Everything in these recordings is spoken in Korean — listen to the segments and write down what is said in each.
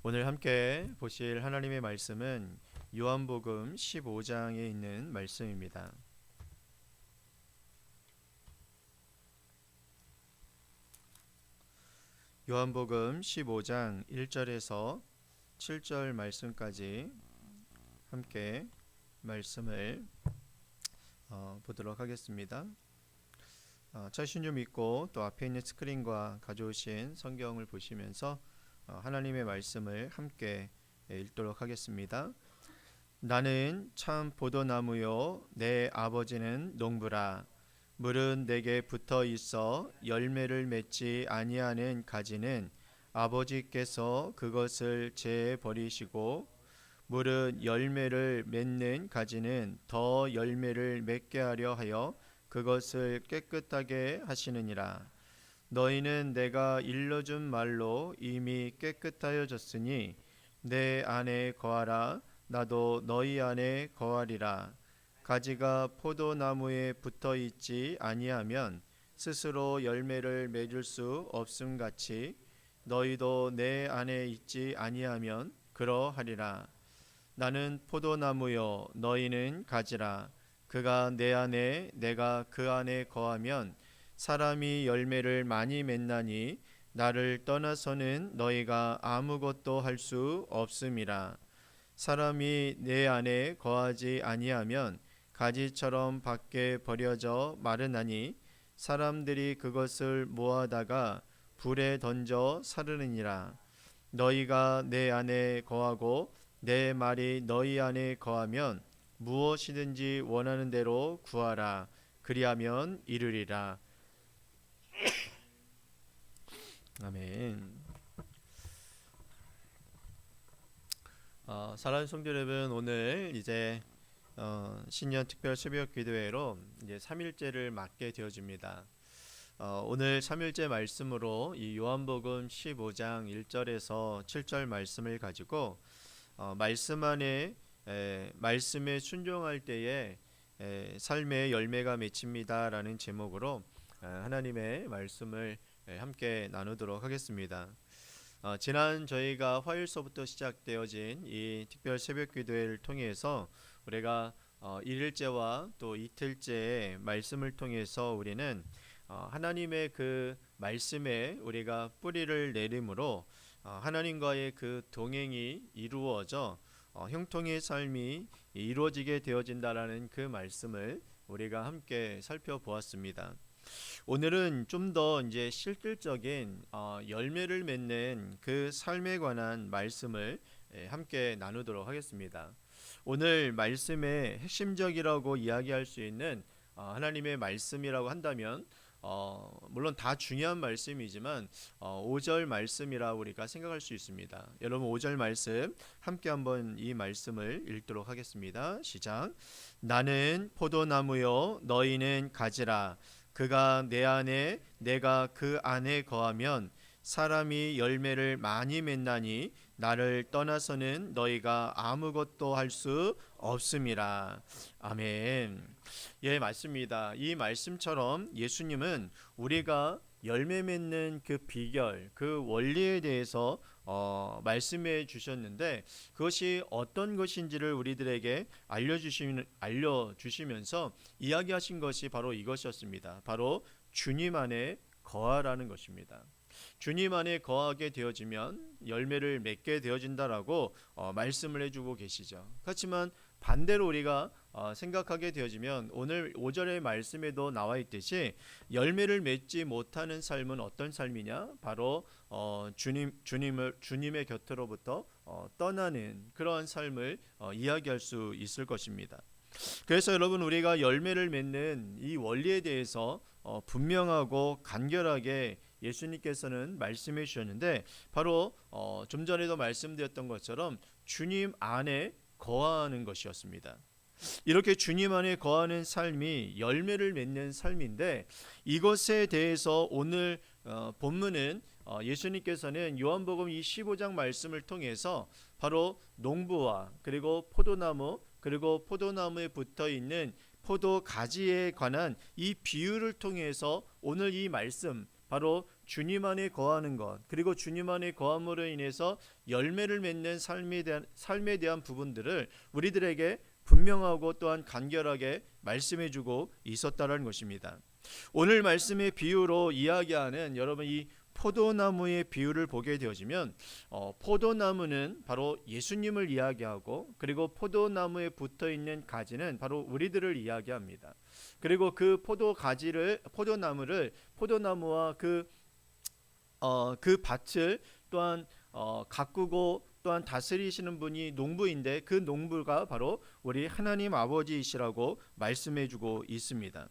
오늘 함께 보실 하나님의 말씀은 요한복음 15장에 있는 말씀입니다. 요한복음 15장 1절에서 7절 말씀까지 함께 말씀을 보도록 하겠습니다. 자신 좀 있고 또 앞에 있는 스크린과 가져오신 성경을 보시면서 하나님의 말씀을 함께 읽도록 하겠습니다. 나는 참 포도나무요 내 아버지는 농부라. 물은 내게 붙어 있어 열매를 맺지 아니하는 가지는 아버지께서 그것을 제해 버리시고, 물은 열매를 맺는 가지는 더 열매를 맺게 하려 하여 그것을 깨끗하게 하시느니라. 너희는 내가 일러준 말로 이미 깨끗하여졌으니 내 안에 거하라. 나도 너희 안에 거하리라. 가지가 포도나무에 붙어 있지 아니하면 스스로 열매를 맺을 수 없음 같이 너희도 내 안에 있지 아니하면 그러하리라. 나는 포도나무요 너희는 가지라. 그가 내 안에 내가 그 안에 거하면 사람이 열매를 많이 맺나니 나를 떠나서는 너희가 아무것도 할 수 없음이라. 사람이 내 안에 거하지 아니하면 가지처럼 밖에 버려져 마르나니 사람들이 그것을 모아다가 불에 던져 사르느니라. 너희가 내 안에 거하고 내 말이 너희 안에 거하면 무엇이든지 원하는 대로 구하라. 그리하면 이루리라. 아멘. 사랑하는 성도 여러분, 오늘 이제 신년 특별 새벽 기도회로 이제 3일째를 맞게 되어집니다. 오늘 3일째 말씀으로 이 요한복음 15장 1절에서 7절 말씀을 가지고 말씀 안에 말씀에 순종할 때에 삶의 열매가 맺힙니다라는 제목으로 하나님의 말씀을 함께 나누도록 하겠습니다. 지난 저희가 화요일서부터 시작되어진 이 특별 새벽 기도회를 통해서 우리가 1일째와 또 이틀째의 말씀을 통해서 우리는 하나님의 그 말씀에 우리가 뿌리를 내림으로 하나님과의 그 동행이 이루어져 형통의 삶이 이루어지게 되어진다라는 그 말씀을 우리가 함께 살펴보았습니다. 오늘은 좀 더 이제 실질적인 열매를 맺는 그 삶에 관한 말씀을 함께 나누도록 하겠습니다. 오늘 말씀의 핵심적이라고 이야기할 수 있는 하나님의 말씀이라고 한다면 물론 다 중요한 말씀이지만 5절 말씀이라고 우리가 생각할 수 있습니다. 여러분 5절 말씀 함께 한번 이 말씀을 읽도록 하겠습니다. 시작. 나는 포도나무요 너희는 가지라. 그가 내 안에 내가 그 안에 거하면 사람이 열매를 많이 맺나니 나를 떠나서는 너희가 아무것도 할 수 없음이라. 아멘. 예, 맞습니다. 이 말씀처럼 예수님은 우리가 열매 맺는 그 비결, 그 원리에 대해서 말씀해 주셨는데 그것이 어떤 것인지를 우리들에게 알려주시면서 이야기하신 것이 바로 이것이었습니다. 바로 주님 안에 거하라는 것입니다. 주님 안에 거하게 되어지면 열매를 맺게 되어진다라고 말씀을 해주고 계시죠. 그렇지만 반대로 우리가 생각하게 되어지면 오늘 5절의 말씀에도 나와 있듯이 열매를 맺지 못하는 삶은 어떤 삶이냐? 바로 주님의 곁으로부터 떠나는 그러한 삶을 이야기할 수 있을 것입니다. 그래서 여러분 우리가 열매를 맺는 이 원리에 대해서 분명하고 간결하게 예수님께서는 말씀해 주셨는데 바로 좀 전에도 말씀드렸던 것처럼 주님 안에 거하는 것이었습니다. 이렇게 주님 안에 거하는 삶이 열매를 맺는 삶인데 이것에 대해서 오늘 본문은 예수님께서는 요한복음 이 15장 말씀을 통해서 바로 농부와 그리고 포도나무 그리고 포도나무에 붙어 있는 포도 가지에 관한 이 비유를 통해서 오늘 이 말씀 바로 주님 안에 거하는 것, 그리고 주님 안에 거함으로 인해서 열매를 맺는 삶에 대한 부분들을 우리들에게 분명하고 또한 간결하게 말씀해주고 있었다는 것입니다. 오늘 말씀의 비유로 이야기하는 여러분 이 포도나무의 비유를 보게 되어지면 포도나무는 바로 예수님을 이야기하고, 그리고 포도나무에 붙어있는 가지는 바로 우리들을 이야기합니다. 그리고 그 포도나무와 그 밭을 또한 가꾸고 또한 다스리시는 분이 농부인데, 그 농부가 바로 우리 하나님 아버지이시라고 말씀해주고 있습니다.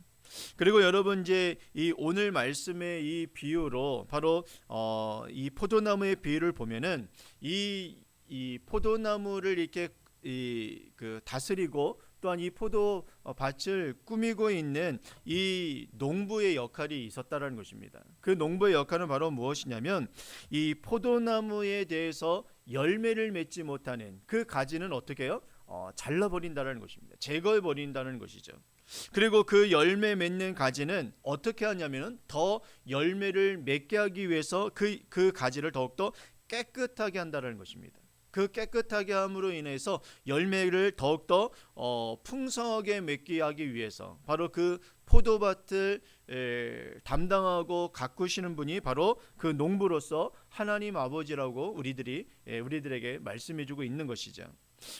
그리고 여러분 이제 이 오늘 말씀의 이 비유로 바로 이 포도나무의 비유를 보면은 이 포도나무를 이렇게 그 다스리고 또한 이 포도밭을 꾸미고 있는 이 농부의 역할이 있었다라는 것입니다. 그 농부의 역할은 바로 무엇이냐면 이 포도나무에 대해서 열매를 맺지 못하는 그 가지는 어떻게 해요? 잘라버린다는 것입니다. 제거해버린다는 것이죠. 그리고 그 열매 맺는 가지는 어떻게 하냐면 더 열매를 맺게 하기 위해서 그 가지를 더욱더 깨끗하게 한다는 것입니다. 그 깨끗하게 함으로 인해서 열매를 더욱더 풍성하게 맺게 하기 위해서 바로 그 포도밭을 담당하고 가꾸시는 분이 바로 그 농부로서 하나님 아버지라고 우리들에게 말씀해주고 있는 것이죠.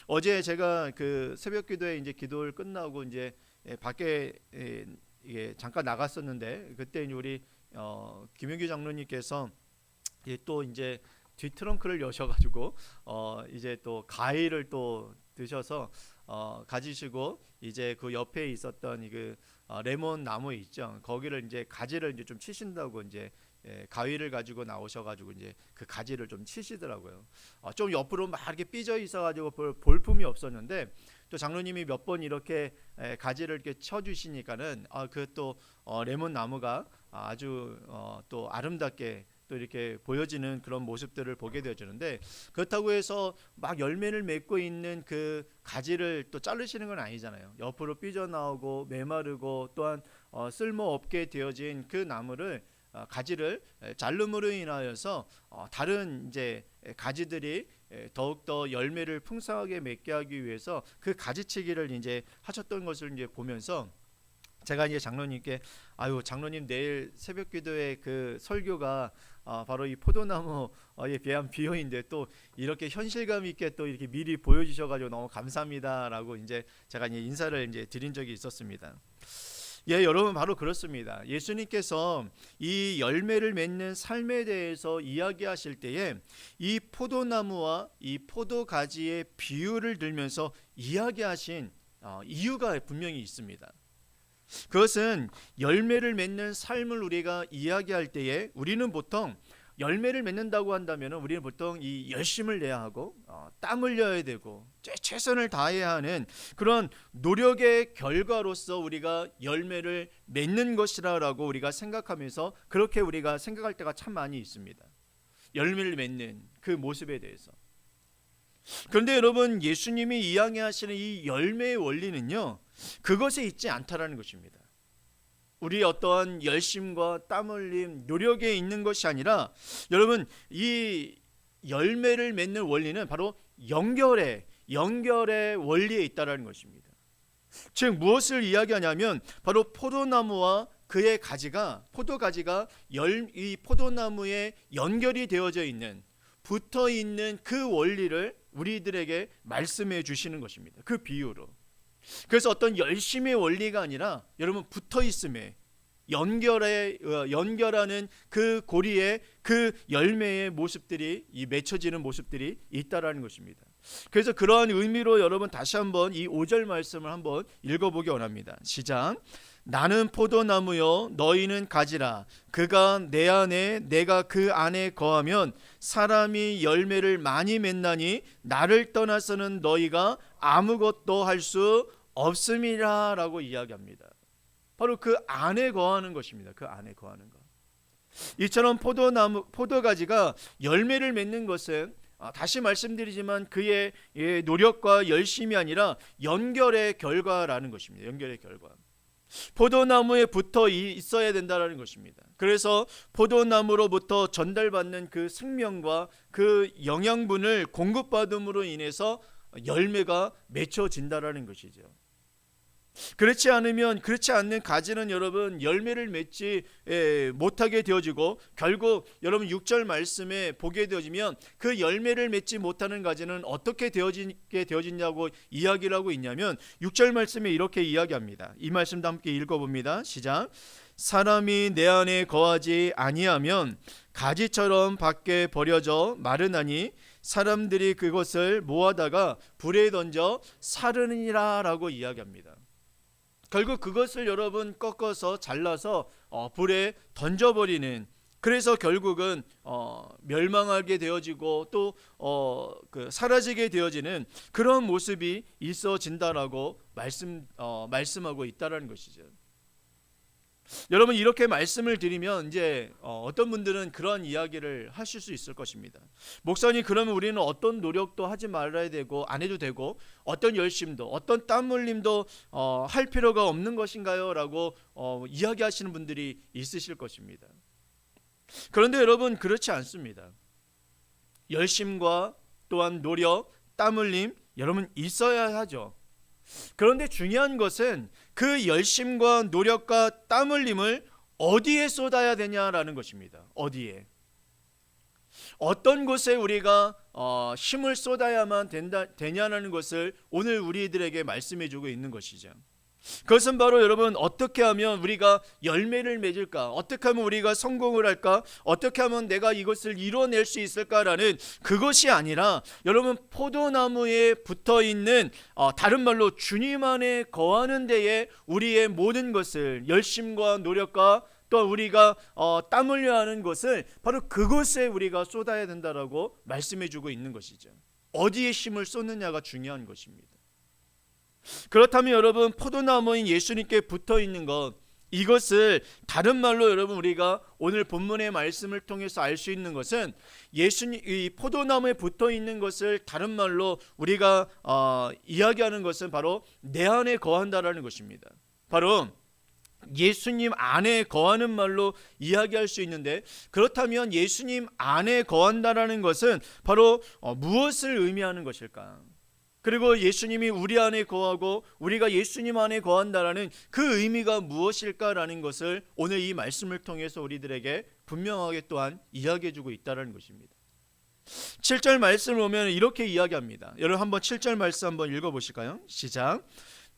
어제 제가 그 새벽기도에 이제 기도를 끝나고 이제 밖에 잠깐 나갔었는데, 그때 우리 김영규 장로님께서 또 이제 뒤 트렁크를 여셔가지고 이제 또 가위를 또 드셔서 가지시고 이제 그 옆에 있었던 그 레몬 나무 있죠. 거기를 이제 가지를 이제 좀 치신다고 이제 가위를 가지고 나오셔가지고 이제 그 가지를 좀 치시더라고요. 좀 옆으로 막 이렇게 삐져 있어가지고 볼품이 없었는데, 또 장로님이 몇 번 이렇게 가지를 이렇게 쳐주시니까는 그 또 레몬 나무가 아주 또 아름답게 또 이렇게 보여지는 그런 모습들을 보게 되어지는데, 그렇다고 해서 막 열매를 맺고 있는 그 가지를 또 자르시는 건 아니잖아요. 옆으로 삐져나오고 메마르고 또한 쓸모없게 되어진 그 나무를 가지를 자름으로 인하여서 다른 이제 가지들이 더욱더 열매를 풍성하게 맺게 하기 위해서 그 가지치기를 이제 하셨던 것을 이제 보면서 제가 이제 장로님께 장로님 내일 새벽기도에 그 설교가 바로 이 포도나무에 대한 비유인데 또 이렇게 현실감 있게 또 이렇게 미리 보여주셔가지고 너무 감사합니다라고 이제 제가 이제 인사를 이제 드린 적이 있었습니다. 예, 여러분 바로 그렇습니다. 예수님께서 이 열매를 맺는 삶에 대해서 이야기하실 때에 이 포도나무와 이 포도가지의 비유를 들면서 이야기하신 이유가 분명히 있습니다. 그것은 열매를 맺는 삶을 우리가 이야기할 때에 우리는 보통 열매를 맺는다고 한다면 우리는 보통 이 열심을 내야 하고 땀 흘려야 되고 최선을 다해야 하는 그런 노력의 결과로서 우리가 열매를 맺는 것이라고 우리가 생각하면서 그렇게 우리가 생각할 때가 참 많이 있습니다. 열매를 맺는 그 모습에 대해서. 그런데 여러분, 예수님이 이야기하시는 이 열매의 원리는요, 그것에 있지 않다라는 것입니다. 우리 어떠한 열심과 땀 흘림, 노력에 있는 것이 아니라 여러분, 이 열매를 맺는 원리는 바로 연결의 원리에 있다라는 것입니다. 즉 무엇을 이야기하냐면 바로 포도나무와 그의 포도가지가 이 포도나무에 연결이 되어져 있는, 붙어 있는 그 원리를 우리들에게 말씀해 주시는 것입니다. 그 비유로. 그래서 어떤 열심의 원리가 아니라 여러분 붙어 있음에 연결하는 그 고리에 그 열매의 모습들이 이 맺혀지는 모습들이 있다라는 것입니다. 그래서 그러한 의미로 여러분 다시 한번 이 5절 말씀을 한번 읽어보기 원합니다. 시작. 나는 포도나무요 너희는 가지라. 그가 내 안에 내가 그 안에 거하면 사람이 열매를 많이 맺나니 나를 떠나서는 너희가 아무것도 할 수 없음이라 라고 이야기합니다. 바로 그 안에 거하는 것입니다. 그 안에 거하는 것. 이처럼 포도가지가 열매를 맺는 것은 다시 말씀드리지만 그의 노력과 열심이 아니라 연결의 결과라는 것입니다. 연결의 결과. 포도나무에 붙어 있어야 된다는 것입니다. 그래서 포도나무로부터 전달받는 그 생명과 그 영양분을 공급받음으로 인해서 열매가 맺혀진다라는 것이죠. 그렇지 않는 가지는 여러분 열매를 맺지 못하게 되어지고, 결국 여러분 6절 말씀에 보게 되어지면 그 열매를 맺지 못하는 가지는 어떻게 되어지냐고 이야기를 하고 있냐면 6절 말씀에 이렇게 이야기합니다. 이 말씀도 함께 읽어봅니다. 시작. 사람이 내 안에 거하지 아니하면 가지처럼 밖에 버려져 마르나니 사람들이 그것을 모아다가 불에 던져 사르니라 라고 이야기합니다. 결국 그것을 여러분 꺾어서 잘라서 불에 던져버리는, 그래서 결국은 멸망하게 되어지고 또 사라지게 되어지는 그런 모습이 있어진다라고 말씀하고 있다라는 것이죠. 여러분 이렇게 말씀을 드리면 이제 어떤 분들은 그런 이야기를 하실 수 있을 것입니다. 목사님, 그러면 우리는 어떤 노력도 하지 말아야 되고 안 해도 되고 어떤 열심도 어떤 땀 흘림도 할 필요가 없는 것인가요? 라고 이야기하시는 분들이 있으실 것입니다. 그런데 여러분 그렇지 않습니다. 열심과 또한 노력, 땀 흘림 여러분 있어야 하죠. 그런데 중요한 것은 그 열심과 노력과 땀 흘림을 어디에 쏟아야 되냐라는 것입니다. 어디에? 어떤 곳에 우리가 힘을 쏟아야만 되냐라는 것을 오늘 우리들에게 말씀해 주고 있는 것이죠. 그것은 바로 여러분 어떻게 하면 우리가 열매를 맺을까, 어떻게 하면 우리가 성공을 할까, 어떻게 하면 내가 이것을 이뤄낼 수 있을까라는 그것이 아니라 여러분 포도나무에 붙어있는 다른 말로 주님 안에 거하는 데에 우리의 모든 것을, 열심과 노력과 또 우리가 땀 흘려 하는 것을 바로 그곳에 우리가 쏟아야 된다라고 말씀해 주고 있는 것이죠. 어디에 힘을 쏟느냐가 중요한 것입니다. 그렇다면 여러분 포도나무인 예수님께 붙어있는 것, 이것을 다른 말로 여러분 우리가 오늘 본문의 말씀을 통해서 알 수 있는 것은 예수님 이 포도나무에 붙어있는 것을 다른 말로 우리가 이야기하는 것은 바로 내 안에 거한다라는 것입니다. 바로 예수님 안에 거하는 말로 이야기할 수 있는데, 그렇다면 예수님 안에 거한다라는 것은 바로 무엇을 의미하는 것일까? 그리고 예수님이 우리 안에 거하고 우리가 예수님 안에 거한다라는 그 의미가 무엇일까라는 것을 오늘 이 말씀을 통해서 우리들에게 분명하게 또한 이야기해 주고 있다는 것입니다. 7절 말씀을 보면 이렇게 이야기합니다. 여러분 한번 7절 말씀 한번 읽어보실까요? 시작.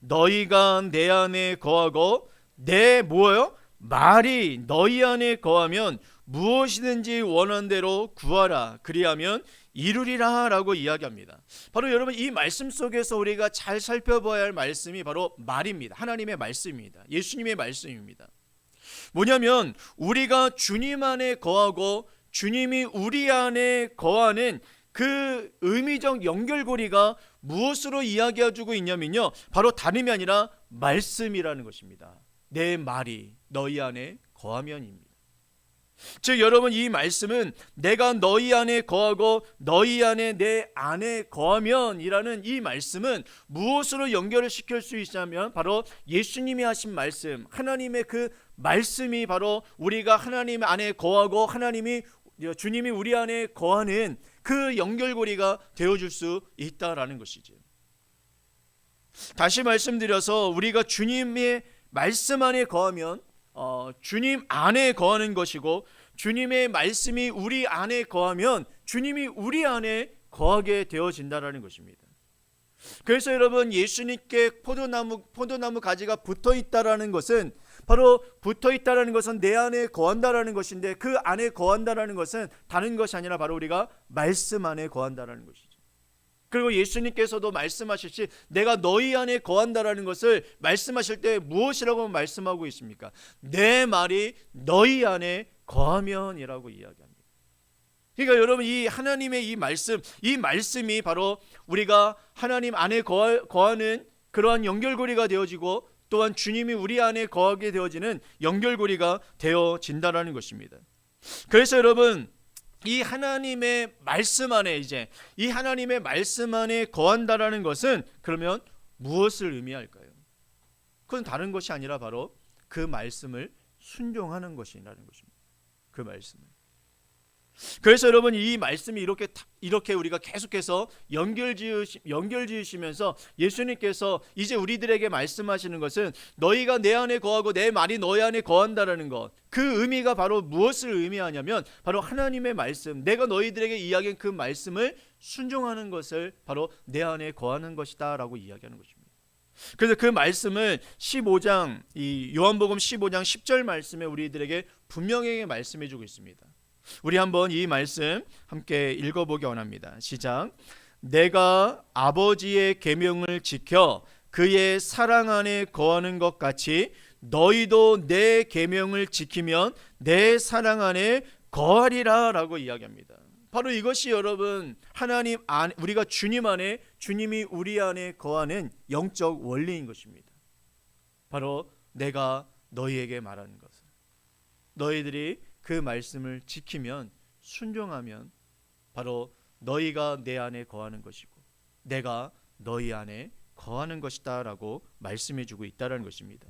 너희가 내 안에 거하고 내 뭐예요? 말이 너희 안에 거하면 무엇이든지 원하는 대로 구하라, 그리하면 이루리라 라고 이야기합니다. 바로 여러분 이 말씀 속에서 우리가 잘 살펴봐야 할 말씀이 바로 말입니다. 하나님의 말씀입니다. 예수님의 말씀입니다. 뭐냐면 우리가 주님 안에 거하고 주님이 우리 안에 거하는 그 의미적 연결고리가 무엇으로 이야기해주고 있냐면요, 바로 다름이 아니라 말씀이라는 것입니다. 내 말이 너희 안에 거하면입니다. 즉 여러분 이 말씀은 내가 너희 안에 거하고 너희 안에 내 안에 거하면이라는 이 말씀은 무엇으로 연결을 시킬 수 있냐면 바로 예수님이 하신 말씀, 하나님의 그 말씀이 바로 우리가 하나님 안에 거하고 주님이 우리 안에 거하는 그 연결고리가 되어줄 수 있다라는 것이죠. 다시 말씀드려서 우리가 주님의 말씀 안에 거하면 주님 안에 거하는 것이고, 주님의 말씀이 우리 안에 거하면 주님이 우리 안에 거하게 되어진다는 것입니다. 그래서 여러분 예수님께 포도나무 가지가 붙어있다라는 것은 바로 붙어있다라는 것은 내 안에 거한다라는 것인데, 그 안에 거한다라는 것은 다른 것이 아니라 바로 우리가 말씀 안에 거한다라는 것이죠. 그리고 예수님께서도 말씀하실지 내가 너희 안에 거한다라는 것을 말씀하실 때 무엇이라고 말씀하고 있습니까? 내 말이 너희 안에 거하면이라고 이야기합니다. 그러니까 여러분 이 하나님의 이 말씀이 바로 우리가 하나님 안에 거하는 그러한 연결고리가 되어지고, 또한 주님이 우리 안에 거하게 되어지는 연결고리가 되어진다라는 것입니다. 그래서 여러분 이 하나님의 말씀 안에 이 하나님의 말씀 안에 거한다라는 것은 그러면 무엇을 의미할까요? 그건 다른 것이 아니라 바로 그 말씀을 순종하는 것이라는 것입니다. 그 말씀을. 그래서 여러분 이 말씀이 이렇게 우리가 계속해서 연결지으시면서 예수님께서 이제 우리들에게 말씀하시는 것은 너희가 내 안에 거하고 내 말이 너희 안에 거한다라는 것. 그 의미가 바로 무엇을 의미하냐면 바로 하나님의 말씀, 내가 너희들에게 이야기한 그 말씀을 순종하는 것을 바로 내 안에 거하는 것이다 라고 이야기하는 것입니다. 그래서 그 말씀을 15장 이 요한복음 15장 10절 말씀에 우리들에게 분명하게 말씀해 주고 있습니다. 우리 한번 이 말씀 함께 읽어보기 원합니다. 시작. 내가 아버지의 계명을 지켜 그의 사랑 안에 거하는 것 같이 너희도 내 계명을 지키면 내 사랑 안에 거하리라 라고 이야기합니다. 바로 이것이 여러분 하나님 안 우리가 주님 안에 주님이 우리 안에 거하는 영적 원리인 것입니다. 바로 내가 너희에게 말하는 것은 너희들이 그 말씀을 지키면 순종하면 바로 너희가 내 안에 거하는 것이고 내가 너희 안에 거하는 것이다 라고 말씀해 주고 있다는 것입니다.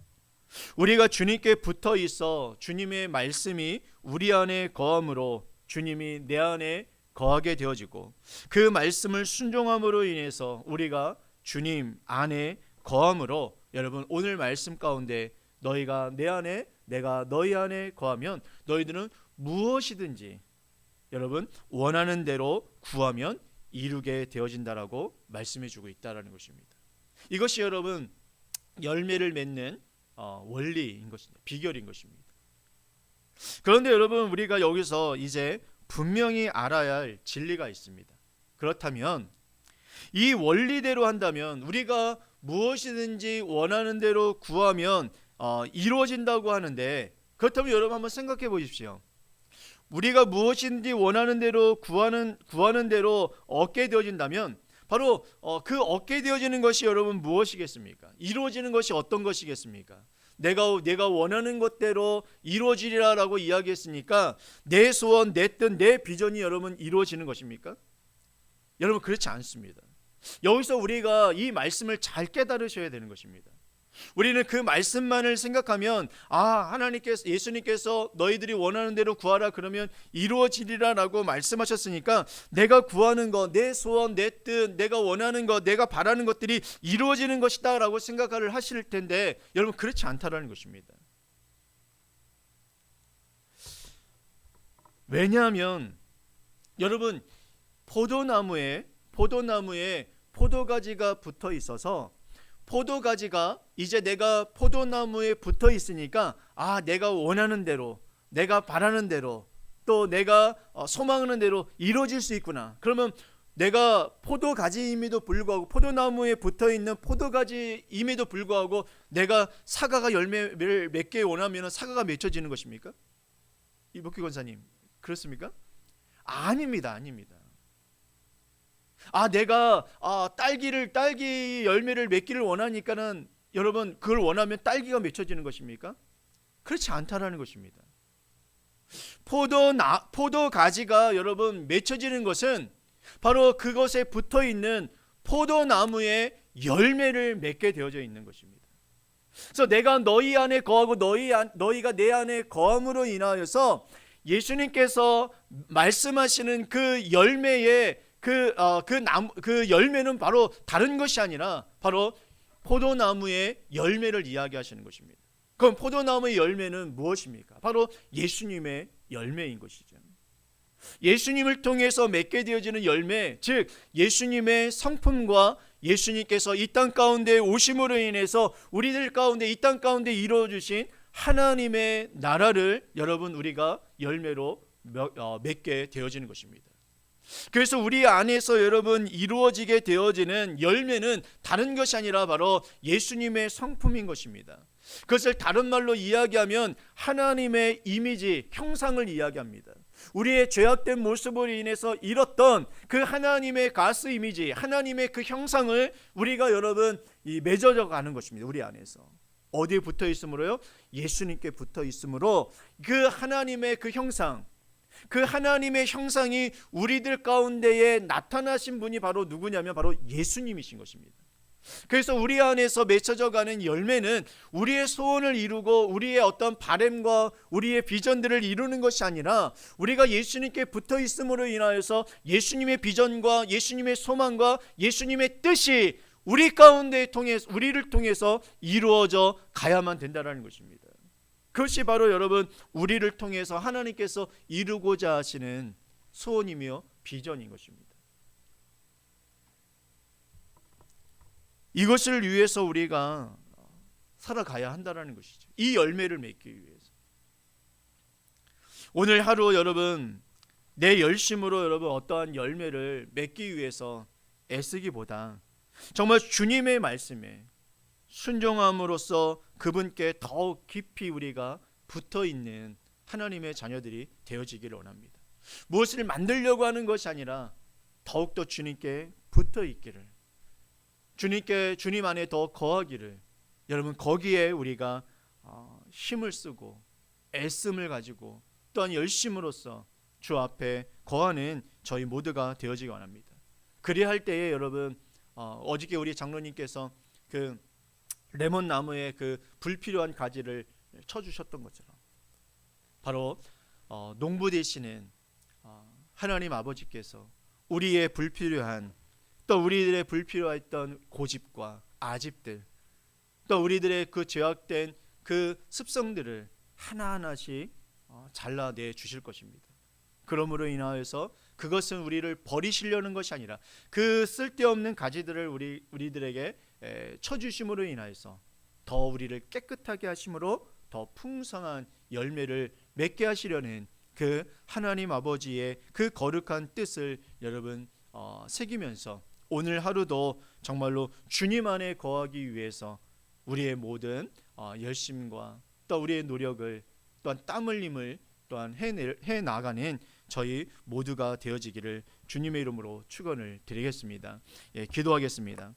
우리가 주님께 붙어 있어 주님의 말씀이 우리 안에 거함으로 주님이 내 안에 거하게 되어지고 그 말씀을 순종함으로 인해서 우리가 주님 안에 거함으로 여러분 오늘 말씀 가운데 너희가 내 안에 내가 너희 안에 거하면 너희들은 무엇이든지 여러분 원하는 대로 구하면 이루게 되어진다라고 말씀해 주고 있다라는 것입니다. 이것이 여러분 열매를 맺는 원리인 것입니다. 비결인 것입니다. 그런데 여러분 우리가 여기서 이제 분명히 알아야 할 진리가 있습니다. 그렇다면 이 원리대로 한다면 우리가 무엇이든지 원하는 대로 구하면 이루어진다고 하는데 그렇다면 여러분 한번 생각해 보십시오. 우리가 무엇인지 원하는 대로 구하는 대로 얻게 되어진다면 바로 그 얻게 되어지는 것이 여러분 무엇이겠습니까? 이루어지는 것이 어떤 것이겠습니까? 내가 원하는 것대로 이루어지리라라고 이야기했으니까 내 소원, 내 뜻, 내 비전이 여러분 이루어지는 것입니까? 여러분 그렇지 않습니다. 여기서 우리가 이 말씀을 잘 깨달으셔야 되는 것입니다. 우리는 그 말씀만을 생각하면 예수님께서 너희들이 원하는 대로 구하라 그러면 이루어지리라 라고 말씀하셨으니까 내가 구하는 것, 내 소원, 내 뜻, 내가 원하는 것, 내가 바라는 것들이 이루어지는 것이다 라고 생각을 하실 텐데 여러분 그렇지 않다라는 것입니다. 왜냐하면 여러분 포도나무에 포도가지가 붙어 있어서 포도가지가 이제 내가 포도나무에 붙어 있으니까 내가 원하는 대로 내가 바라는 대로 또 내가 소망하는 대로 이루어질 수 있구나. 그러면 내가 포도가지임에도 불구하고 포도나무에 붙어 있는 포도가지임에도 불구하고 내가 사과가 열매를 맺게 원하면 사과가 맺혀지는 것입니까? 이복희 권사님 그렇습니까? 아닙니다. 내가 딸기 열매를 맺기를 원하니까는 여러분 그걸 원하면 딸기가 맺혀지는 것입니까? 그렇지 않다라는 것입니다. 포도가지가 여러분 맺혀지는 것은 바로 그것에 붙어 있는 포도나무의 열매를 맺게 되어져 있는 것입니다. 그래서 내가 너희 안에 거하고 너희가 내 안에 거함으로 인하여서 예수님께서 말씀하시는 그 열매의 그 열매는 바로 다른 것이 아니라 바로 포도나무의 열매를 이야기하시는 것입니다. 그럼 포도나무의 열매는 무엇입니까? 바로 예수님의 열매인 것이죠. 예수님을 통해서 맺게 되어지는 열매, 즉 예수님의 성품과 예수님께서 이 땅 가운데 오심으로 인해서 우리들 가운데 이 땅 가운데 이루어주신 하나님의 나라를 여러분 우리가 열매로 맺게 되어지는 것입니다. 그래서 우리 안에서 여러분 이루어지게 되어지는 열매는 다른 것이 아니라 바로 예수님의 성품인 것입니다. 그것을 다른 말로 이야기하면 하나님의 이미지, 형상을 이야기합니다. 우리의 죄악된 모습으로 인해서 잃었던 그 하나님의 가스 이미지, 하나님의 그 형상을 우리가 여러분 맺어져 가는 것입니다. 우리 안에서 어디에 붙어 있으므로요? 예수님께 붙어 있으므로 그 하나님의 그 형상, 그 하나님의 형상이 우리들 가운데에 나타나신 분이 바로 누구냐면 바로 예수님이신 것입니다. 그래서 우리 안에서 맺혀져 가는 열매는 우리의 소원을 이루고 우리의 어떤 바램과 우리의 비전들을 이루는 것이 아니라 우리가 예수님께 붙어 있음으로 인하여서 예수님의 비전과 예수님의 소망과 예수님의 뜻이 우리 가운데 통해서, 우리를 통해서 이루어져 가야만 된다는 것입니다. 그것이 바로 여러분, 우리를 통해서 하나님께서 이루고자 하시는 소원이며 비전인 것입니다. 이것을 위해서 우리가 살아가야 한다는 것이죠. 이 열매를 맺기 위해서. 오늘 하루 여러분, 내 열심으로 여러분 어떠한 열매를 맺기 위해서 애쓰기보다 정말 주님의 말씀에 순종함으로써 그분께 더욱 깊이 우리가 붙어있는 하나님의 자녀들이 되어지기를 원합니다. 무엇을 만들려고 하는 것이 아니라 더욱더 주님께 붙어있기를, 주님 안에 더 거하기를, 여러분 거기에 우리가 힘을 쓰고 애씀을 가지고 또한 열심으로써 주 앞에 거하는 저희 모두가 되어지기 원합니다. 그리할 때에 여러분, 어저께 우리 장로님께서 그 레몬 나무에 그 불필요한 가지를 쳐주셨던 것처럼 바로 농부 되시는 하나님 아버지께서 우리의 불필요한, 또 우리들의 불필요했던 고집과 아집들, 또 우리들의 그 죄악된 그 습성들을 하나하나씩 잘라내 주실 것입니다. 그러므로 인하여서 그것은 우리를 버리시려는 것이 아니라 그 쓸데없는 가지들을 우리들에게 쳐주심으로 인하여서 더 우리를 깨끗하게 하심으로 더 풍성한 열매를 맺게 하시려는 그 하나님 아버지의 그 거룩한 뜻을 여러분 새기면서 오늘 하루도 정말로 주님 안에 거하기 위해서 우리의 모든 열심과 또 우리의 노력을 또한 땀 흘림을 또한 해 나가는 저희 모두가 되어지기를 주님의 이름으로 축원을 드리겠습니다. 기도하겠습니다.